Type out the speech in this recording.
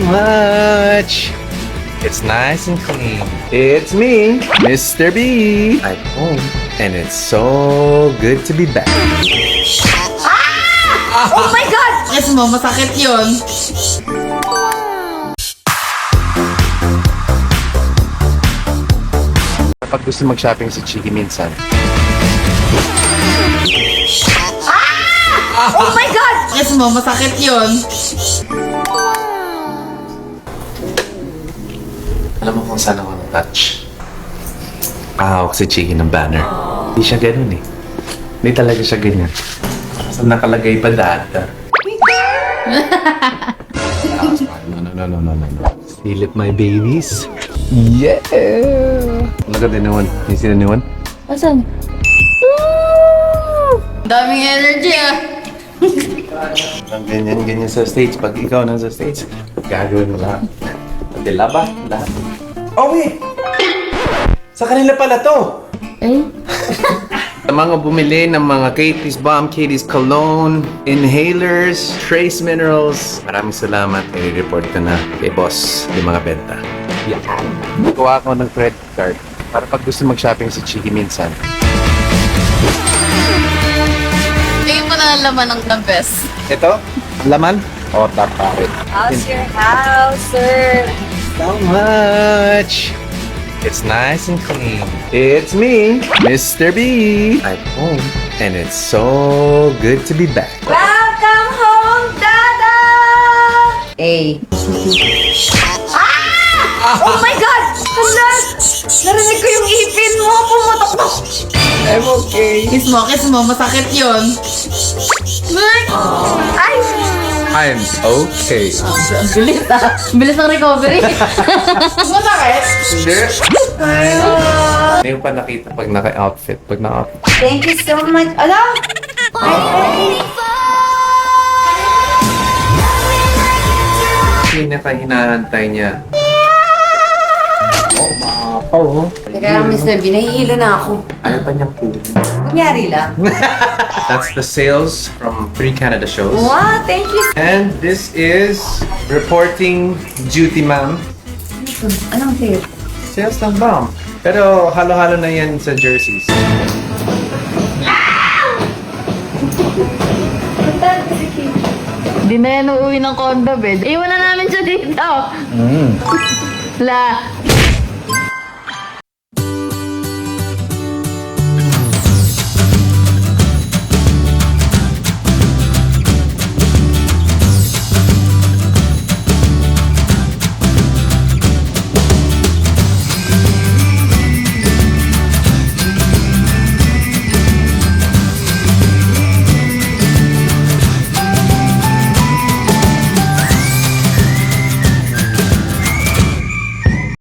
much. It's nice and clean. It's me, Mr. B, at home. And it's so good to be back. Oh my God! Yes mo, masakit yun. Kapag gusto mag-shopping si Chiki minsan, Oh my God! Yes mo, masakit yun. alam mo kung saan ako na-touch. Pahawak si Chiki ng banner. Hindi siya ganun eh. Hindi talaga siya ganyan. Saan nakalagay pa data? No. Silip my babies. Yeah! Look at the new one. You see the new one? Asan? Daming energy ah. Ang ganyan sa stage. Pag ikaw nasa stage, gagawin mo lahat. Lahat. Oh, wait! Sa kanila pala to! Eh? Sa mga bumili ng mga Katie's Balm, Katie's Cologne, inhalers, trace minerals, maraming salamat. I-report ko na kay boss yung mga benta. Yeah. Gawa ko ng credit card para pag gusto mag-shopping si Chiki minsan. Tingin mo na ang laman ng the best. Ito, laman? O, taparit. How's your house, sir? So much. It's nice and clean. It's me, Mr. B, at home. And it's so good to be back. Welcome home, Dada! Eh. Oh my God! Hala! Narinig ko yung ipin mo. Pumutok na. I'm okay. Kiss mo, masakit yun. Ay! I'm okay. Ang bilis ah. Bilis ng recovery. Masakit? Hindi. Ngayon pa nakita pag naka-outfit. Pag naka-outfit. Thank you so much. Alam! Pinaka-hinahantay niya. Oh, mapaw. Teka, Mr. B, nahihilo na ako. Ayaw pa niyang kunin. Kunyari lang. That's the sales from 3 Canada shows. Wow, thank you. And this is reporting duty, ma'am. Anong sale? Sales ng bomb. Pero halo-halo na yan sa jerseys. Hindi na yan uuwi ng condo bed. Iwan na namin siya dito. La,